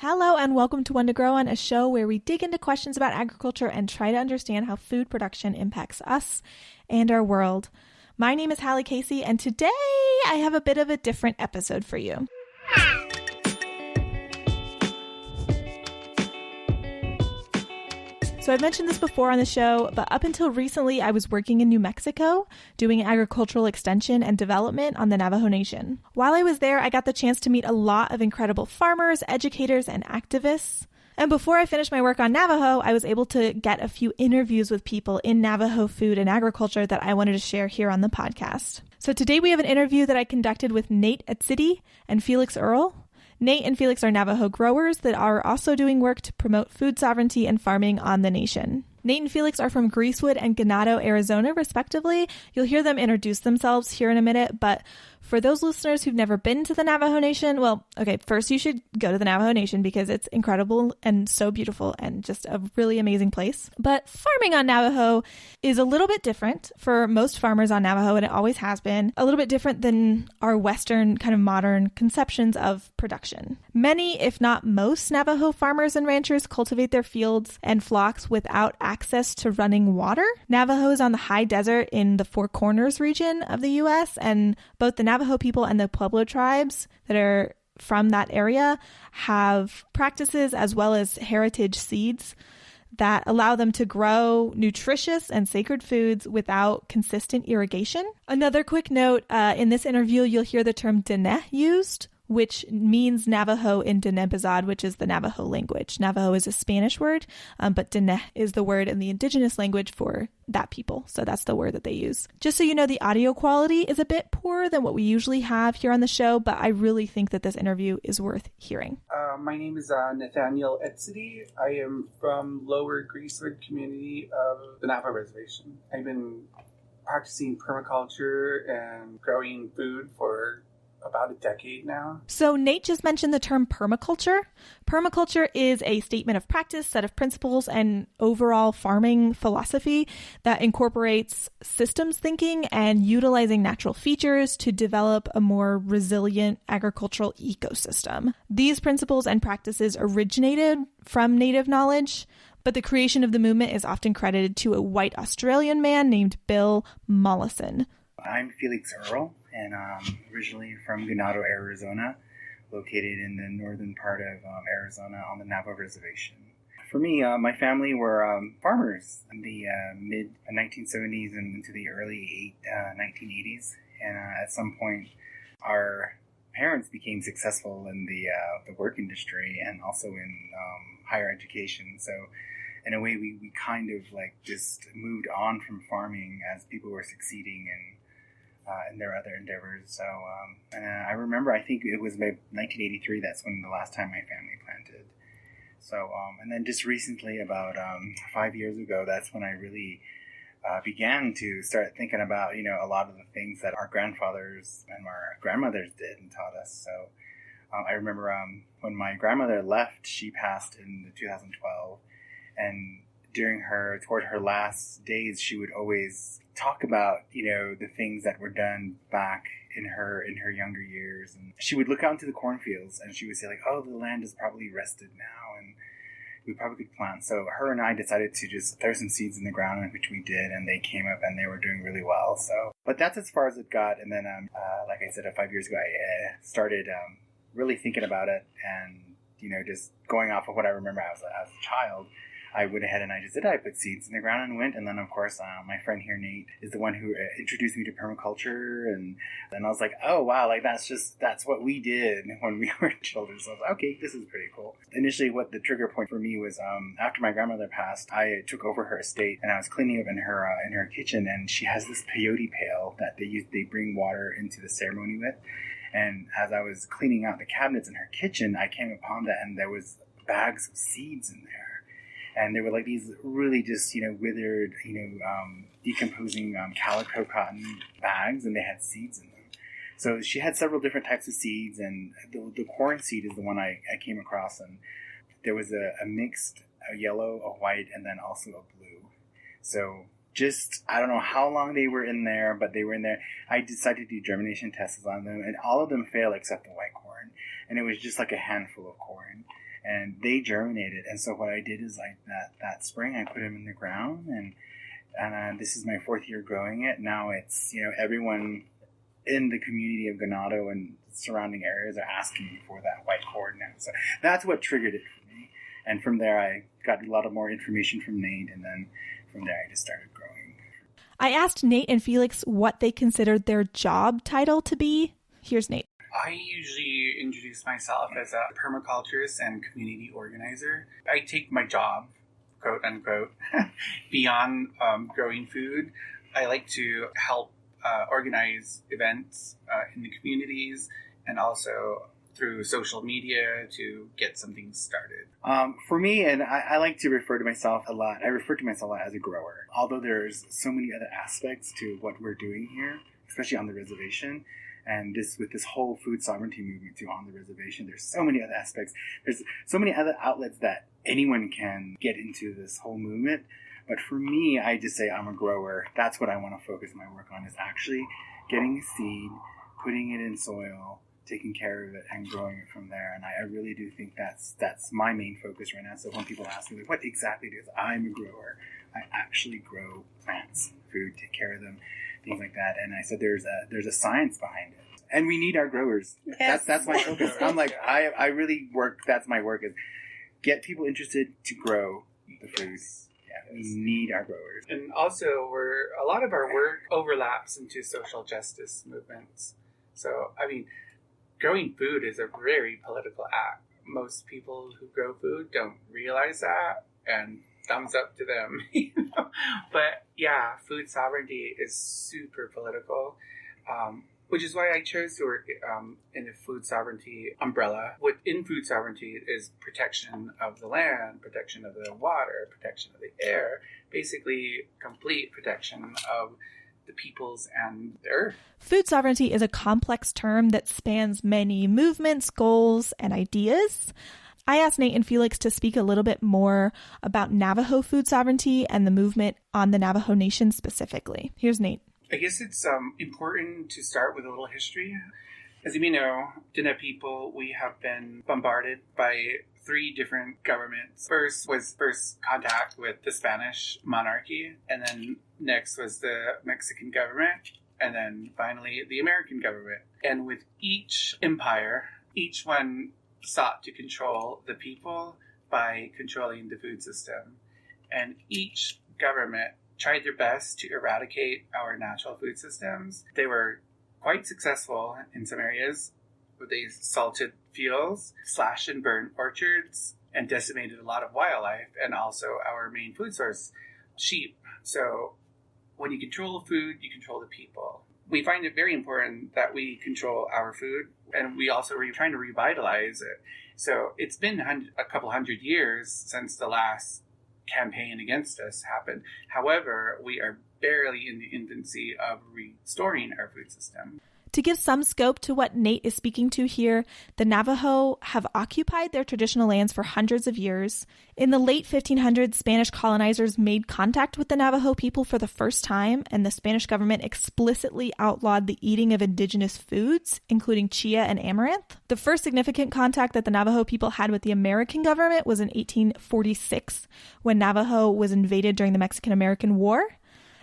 Hello and welcome to One to Grow On, a show where we dig into questions about agriculture and try to understand how food production impacts us and our world. My name is Hallie Casey, and today I have a bit of a different episode for you. So I've mentioned this before on the show, but up until recently, I was working in New Mexico doing agricultural extension and development on the Navajo Nation. While I was there, I got the chance to meet a lot of incredible farmers, educators, and activists. And before I finished my work on Navajo, I was able to get a few interviews with people in Navajo food and agriculture that I wanted to share here on the podcast. So today we have an interview that I conducted with Etsitty and Felix Earle. Nate and Felix are Navajo growers that are also doing work to promote food sovereignty and farming on the nation. Nate and Felix are from Greasewood and Ganado, Arizona, respectively. You'll hear them introduce themselves here in a minute, but for those listeners who've never been to the Navajo Nation, well, okay, first you should go to the Navajo Nation because it's incredible and so beautiful and just a really amazing place. But farming on Navajo is a little bit different for most farmers on Navajo, and it always has been, a little bit different than our Western kind of modern conceptions of production. Many, if not most, Navajo farmers and ranchers cultivate their fields and flocks without access to running water. Navajo is on the high desert in the Four Corners region of the U.S., and both the Navajo people and the Pueblo tribes that are from that area have practices as well as heritage seeds that allow them to grow nutritious and sacred foods without consistent irrigation. Another quick note, in this interview, you'll hear the term Diné used, which means Navajo in Diné-Bizad, which is the Navajo language. Navajo is a Spanish word, but Diné is the word in the indigenous language for that people. So that's the word that they use. Just so you know, the audio quality is a bit poorer than what we usually have here on the show, but I really think that this interview is worth hearing. My name is Nathaniel Etsitty. I am from Lower Greasewood community of the Navajo Reservation. I've been practicing permaculture and growing food for about a decade now. So Nate just mentioned the term permaculture. Permaculture is a statement of practice, set of principles, and overall farming philosophy that incorporates systems thinking and utilizing natural features to develop a more resilient agricultural ecosystem. These principles and practices originated from Native knowledge, but the creation of the movement is often credited to a white Australian man named Bill Mollison. I'm Felix Earle, and originally from Ganado, Arizona, located in the northern part of Arizona on the Navajo Reservation. For me, my family were farmers in the mid-1970s and into the early 1980s, and at some point our parents became successful in the work industry and also in higher education. So in a way, we kind of like just moved on from farming as people were succeeding in their other endeavors. So, and I remember, I think it was maybe 1983, that's when the last time my family planted. So, and then just recently, about 5 years ago, that's when I really began to start thinking about, a lot of the things that our grandfathers and our grandmothers did and taught us. So, I remember when my grandmother left, she passed in 2012, and toward her last days, she would always talk about, the things that were done back in her younger years. And she would look out into the cornfields and she would say like, oh, the land is probably rested now and we probably could plant. So her and I decided to just throw some seeds in the ground, which we did, and they came up and they were doing really well. So, but that's as far as it got. And then, like I said, 5 years ago, I started really thinking about it and, just going off of what I remember as a child. I went ahead and I put seeds in the ground and went. And then, of course, my friend here, Nate, is the one who introduced me to permaculture. And then I was like, oh, wow, like that's what we did when we were children. So I was like, okay, this is pretty cool. Initially, what the trigger point for me was after my grandmother passed, I took over her estate and I was cleaning up in her kitchen. And she has this peyote pail that they bring water into the ceremony with. And as I was cleaning out the cabinets in her kitchen, I came upon that and there was bags of seeds in there. And they were like these really just, withered, decomposing calico cotton bags, and they had seeds in them. So she had several different types of seeds, and the corn seed is the one I came across. And there was a mixed, a yellow, a white, and then also a blue. So just, I don't know how long they were in there, but they were in there. I decided to do germination tests on them, and all of them failed except the white corn. And it was just like a handful of corn. and they germinated. And so what I did is like that spring, I put them in the ground, and this is my 4th year growing it. Now it's, everyone in the community of Ganado and surrounding areas are asking me for that white cord now. So that's what triggered it for me. And from there, I got a lot of more information from Nate, and then from there, I just started growing. I asked Nate and Felix what they considered their job title to be. Here's Nate. I usually introduce myself as a permaculturist and community organizer. I take my job, quote unquote, beyond growing food. I like to help organize events in the communities, and also through social media to get something started. For me, and I like to refer to myself a lot, I refer to myself a lot as a grower. Although there's so many other aspects to what we're doing here, especially on the reservation, and with this whole food sovereignty movement too on the reservation, there's so many other aspects. There's so many other outlets that anyone can get into this whole movement. But for me, I just say I'm a grower. That's what I want to focus my work on, is actually getting a seed, putting it in soil, taking care of it, and growing it from there. And I really do think that's my main focus right now. So when people ask me, like, what exactly do I'm a grower? I actually grow plants, food, take care of them, things like that. And I said there's a science behind it. And we need our growers. Yes. That's my focus. I'm like, I really work, that's my work, is get people interested to grow the food. Yeah, we need our growers. And also, a lot of our work overlaps into social justice movements. So, growing food is a very political act. Most people who grow food don't realize that, and thumbs up to them. But yeah, food sovereignty is super political, which is why I chose to work in the food sovereignty umbrella. Within food sovereignty is protection of the land, protection of the water, protection of the air, basically complete protection of the peoples and the earth. Food sovereignty is a complex term that spans many movements, goals, and ideas. I asked Nate and Felix to speak a little bit more about Navajo food sovereignty and the movement on the Navajo Nation specifically. Here's Nate. I guess it's important to start with a little history. As you may know, Dene people, we have been bombarded by 3 different governments. First was contact with the Spanish monarchy, and then next was the Mexican government, and then finally the American government. And with each empire, each one sought to control the people by controlling the food system. And each government tried their best to eradicate our natural food systems. They were quite successful in some areas. They salted fields, slashed and burned orchards, and decimated a lot of wildlife, and also our main food source, sheep. So when you control food, you control the people. We find it very important that we control our food, and we also are trying to revitalize it. So it's been a couple hundred years since the last campaign against us happened. However, we are barely in the infancy of restoring our food system. To give some scope to what Nate is speaking to here, the Navajo have occupied their traditional lands for hundreds of years. In the late 1500s, Spanish colonizers made contact with the Navajo people for the first time, and the Spanish government explicitly outlawed the eating of indigenous foods, including chia and amaranth. The first significant contact that the Navajo people had with the American government was in 1846, when Navajo was invaded during the Mexican-American War.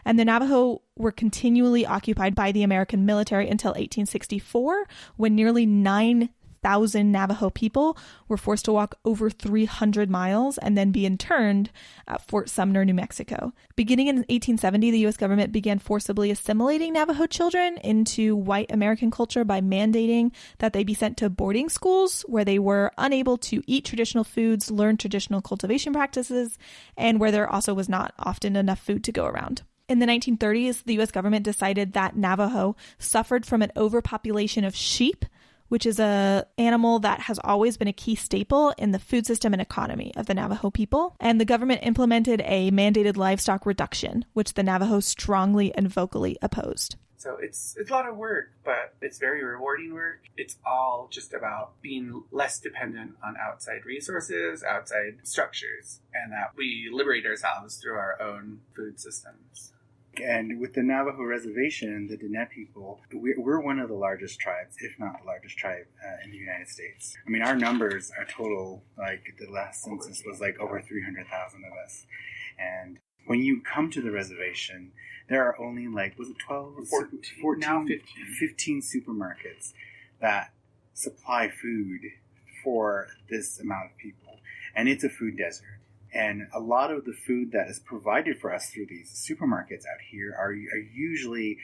And the Navajo were continually occupied by the American military until 1864, when nearly 9,000 Navajo people were forced to walk over 300 miles and then be interned at Fort Sumner, New Mexico. Beginning in 1870, the U.S. government began forcibly assimilating Navajo children into white American culture by mandating that they be sent to boarding schools where they were unable to eat traditional foods, learn traditional cultivation practices, and where there also was not often enough food to go around. In the 1930s, the U.S. government decided that Navajo suffered from an overpopulation of sheep, which is an animal that has always been a key staple in the food system and economy of the Navajo people. And the government implemented a mandated livestock reduction, which the Navajo strongly and vocally opposed. So it's a lot of work, but it's very rewarding work. It's all just about being less dependent on outside resources, outside structures, and that we liberate ourselves through our own food systems. And with the Navajo reservation, the Diné people, we're one of the largest tribes, if not the largest tribe in the United States. I mean, our numbers are total, like the last census was like over 300,000 of us. And when you come to the reservation, there are only like, was it 12 or 14? Now 15 supermarkets that supply food for this amount of people. And it's a food desert. And a lot of the food that is provided for us through these supermarkets out here are usually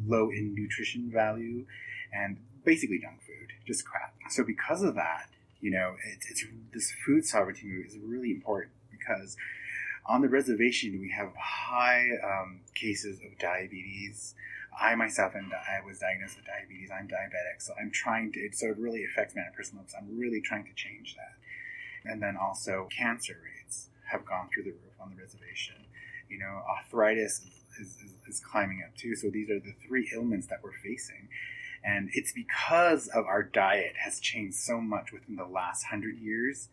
low in nutrition value and basically junk food, just crap. So because of that, it's this food sovereignty movement is really important because on the reservation we have high cases of diabetes. I myself I was diagnosed with diabetes. I'm diabetic, so so it really affects me on a personal level. So I'm really trying to change that. And then also cancer rates have gone through the roof on the reservation. Arthritis is climbing up too. So these are the three ailments that we're facing. And it's because of our diet has changed so much within the last 100 years.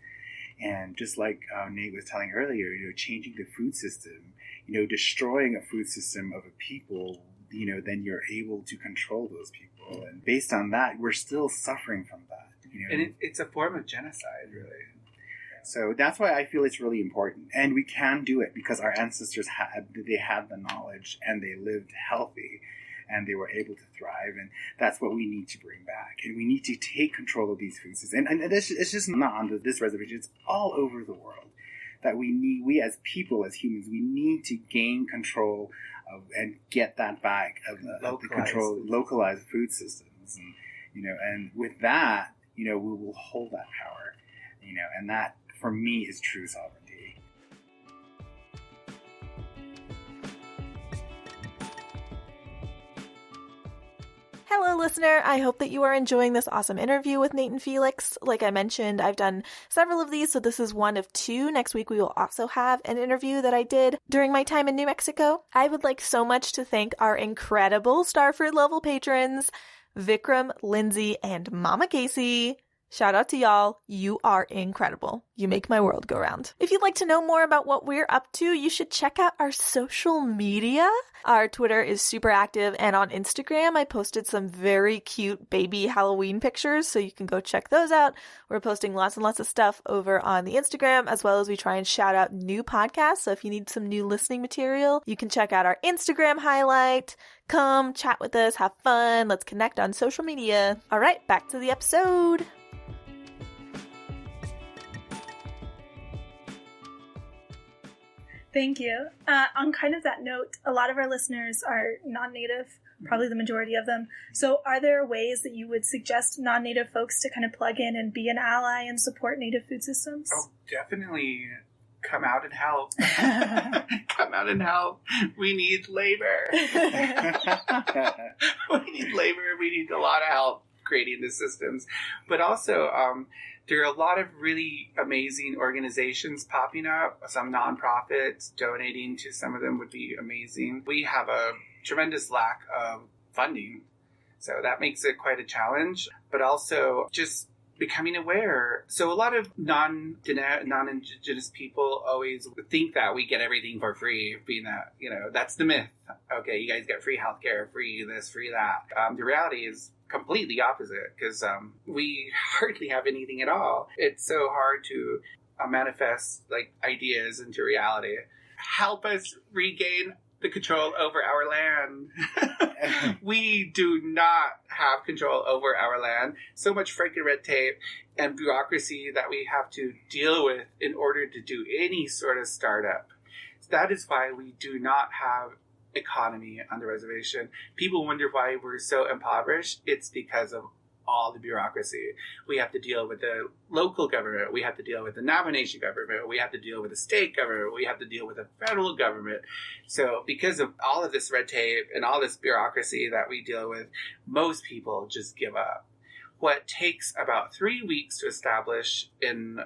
And just like Nate was telling earlier, changing the food system, destroying a food system of a people, then you're able to control those people. And based on that, we're still suffering from that. And it's a form of genocide, really. So that's why I feel it's really important. And we can do it because our ancestors had the knowledge and they lived healthy and they were able to thrive. And that's what we need to bring back. And we need to take control of these food systems. And it's just not on this reservation. It's all over the world that we as people, as humans, we need to gain control of and get that back of the control, localized food systems. And, and with that, we will hold that power, and that, for me, is true sovereignty. Hello, listener. I hope that you are enjoying this awesome interview with Nate and Felix. Like I mentioned, I've done several of these, so this is one of two. Next week, we will also have an interview that I did during my time in New Mexico. I would like so much to thank our incredible Starfruit level patrons, Vikram, Lindsay, and Mama Casey. Shout out to y'all. You are incredible. You make my world go round. If you'd like to know more about what we're up to, you should check out our social media. Our Twitter is super active, and on Instagram, I posted some very cute baby Halloween pictures, so you can go check those out. We're posting lots and lots of stuff over on the Instagram, as well as we try and shout out new podcasts. So if you need some new listening material, you can check out our Instagram highlight. Come chat with us, have fun. Let's connect on social media. All right, back to the episode. Thank you. On kind of that note, a lot of our listeners are non-native, probably the majority of them. So are there ways that you would suggest non-native folks to kind of plug in and be an ally and support native food systems? Oh, definitely come out and help. Come out and help. We need labor. We need labor. We need a lot of help creating the systems. But also, there are a lot of really amazing organizations popping up, some nonprofits. Donating to some of them would be amazing. We have a tremendous lack of funding, so that makes it quite a challenge, but also just becoming aware. So a lot of non-indigenous people always think that we get everything for free, being that, that's the myth. Okay, you guys get free healthcare, free this, free that. The reality is completely opposite, because we hardly have anything at all. It's so hard to manifest ideas into reality. Help us regain the control over our land. We do not have control over our land. So much freaking red tape and bureaucracy that we have to deal with in order to do any sort of startup. That is why we do not have economy on the reservation. People wonder why we're so impoverished. It's because of all the bureaucracy. We have to deal with the local government. We have to deal with the Navajo Nation government. We have to deal with the state government. We have to deal with the federal government. So because of all of this red tape and all this bureaucracy that we deal with, most people just give up. What takes about 3 weeks to establish in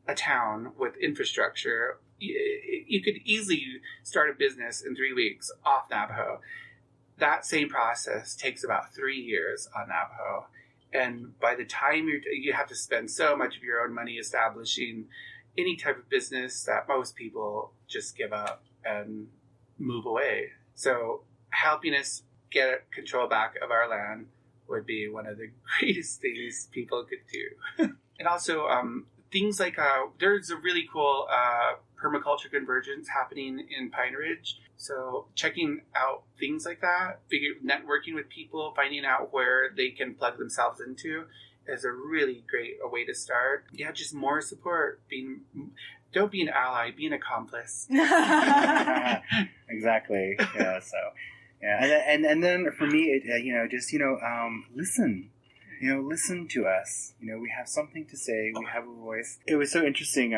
a town with infrastructure, you could easily start a business in 3 weeks off Navajo. That same process takes about 3 years on Navajo. And by the time you have to spend so much of your own money establishing any type of business that most people just give up. And move away. So helping us get control back of our land would be one of the greatest things people could do. And also things like there's a really cool permaculture convergence happening in Pine Ridge. So checking out things like that, networking with people, finding out where they can plug themselves into is a really great way to start. Yeah, just more support. Don't be an ally, be an accomplice. Exactly. Yeah. So, yeah, and then for me, listen. Listen to us. We have something to say. We have a voice. It was so interesting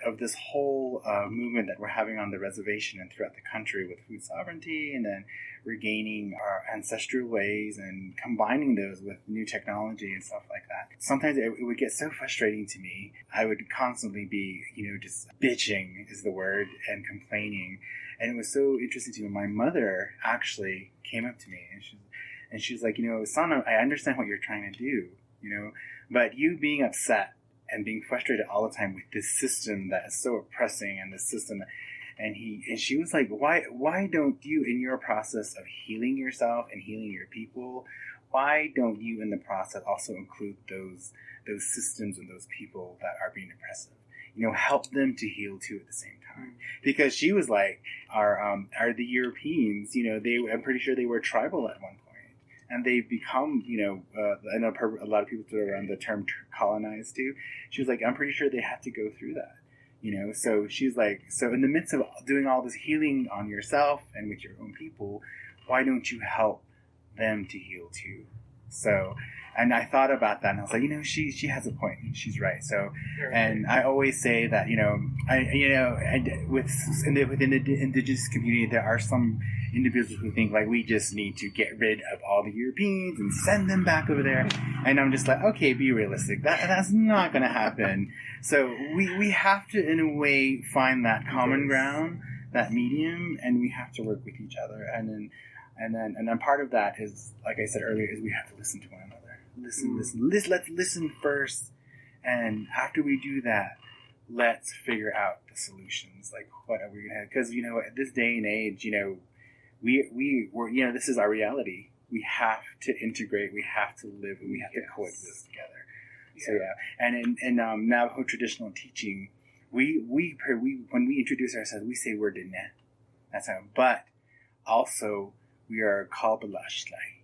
of this whole movement that we're having on the reservation and throughout the country with food sovereignty, and then regaining our ancestral ways and combining those with new technology and stuff like that. Sometimes it would get so frustrating to me. I would constantly be, just bitching is the word, and complaining. And it was so interesting to me. My mother actually came up to me and she's like, son, I understand what you're trying to do, but you being upset and being frustrated all the time with this system that is so oppressing, and this system, and she was like, why don't you, in your process of healing yourself and healing your people, why don't you in the process also include those systems and those people that are being oppressive? Help them to heal too at the same time. Because she was like, are the Europeans, I'm pretty sure they were tribal at one point. And they've become, I know a lot of people throw around the term colonized too. She was like, I'm pretty sure they had to go through that, So she's like, so in the midst of doing all this healing on yourself and with your own people, why don't you help them to heal too? So, and I thought about that, and I was like, she has a point. She's right. So, and I always say that, within the indigenous community, there are some individuals who think like we just need to get rid of all the Europeans and send them back over there. And I'm just like, okay, be realistic. That's not going to happen. So we have to, in a way, find that common ground, that medium, and we have to work with each other. And then part of that is, like I said earlier, is we have to listen to one another. Let's listen first, and after we do that, let's figure out the solutions. Like, what are we gonna? Because at this day and age, we're this is our reality. We have to integrate. We have to live, and we have to coexist together. Yeah. So yeah, and in Navajo traditional teaching, we when we introduce ourselves, we say we're Dene. That's how. But also we are Kalbalashlai,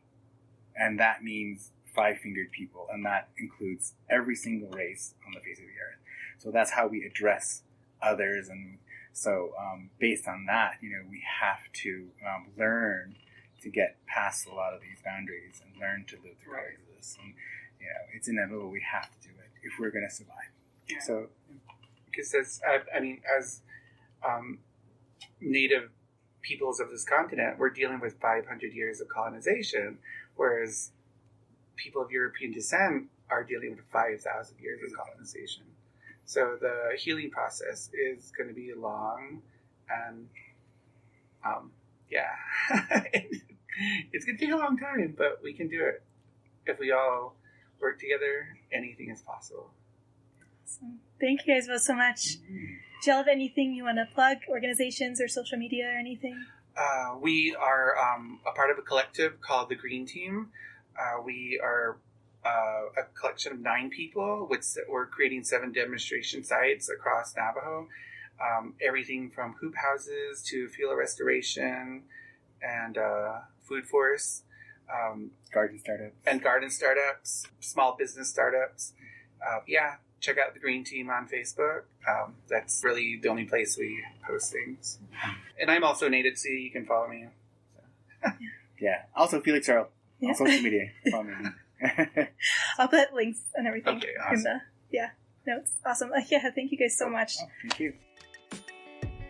and that means 5-fingered people, and that includes every single race on the face of the earth. So that's how we address others, and so based on that, we have to learn to get past a lot of these boundaries and learn to live through coexist. And it's inevitable. We have to do it if we're going to survive. Yeah. So, because as native peoples of this continent, we're dealing with 500 years of colonization, whereas people of European descent are dealing with 5,000 years of colonization. So the healing process is going to be long, and it's going to take a long time, but we can do it. If we all work together, anything is possible. Awesome. Thank you guys both so much. Mm-hmm. Do y'all have anything you want to plug, organizations or social media or anything? We are a part of a collective called the Green Team. We are a collection of 9 people. We're creating 7 demonstration sites across Navajo. Everything from hoop houses to field restoration and food forests. Garden startups, small business startups. Check out the Green Team on Facebook. That's really the only place we post things. And I'm also Nate Etsitty. You can follow me. So. Yeah. Also, Felix Earle. On social media. Follow me. I'll put links and everything awesome. in the notes. Awesome. Thank you guys so much. Oh, thank you.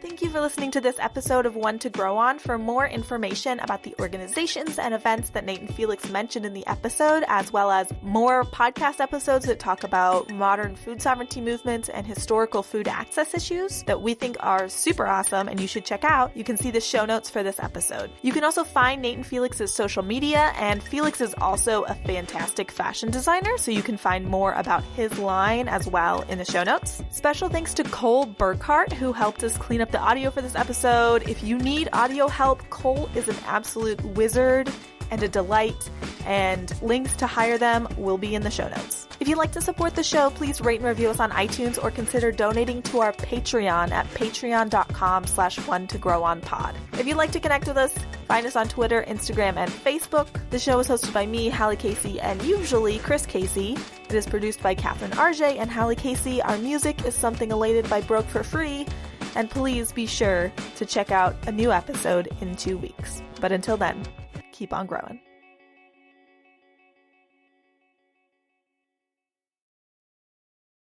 Thank you for listening to this episode of One to Grow On. For more information about the organizations and events that Nate and Felix mentioned in the episode, as well as more podcast episodes that talk about modern food sovereignty movements and historical food access issues that we think are super awesome and you should check out, you can see the show notes for this episode. You can also find Nate and Felix's social media, and Felix is also a fantastic fashion designer, so you can find more about his line as well in the show notes. Special thanks to Cole Burkhart, who helped us clean up the audio for this episode. If you need audio help, Cole is an absolute wizard and a delight, and links to hire them will be in the show notes. If you'd like to support the show, please rate and review us on iTunes or consider donating to our Patreon at patreon.com/onetogrowonpod. If you'd like to connect with us, find us on Twitter, Instagram, and Facebook. The show is hosted by me, Hallie Casey, and usually Chris Casey. It is produced by Catherine RJ and Hallie Casey. Our music is Something Elated by Broke for Free. And please be sure to check out a new episode in 2 weeks. But until then, keep on growing.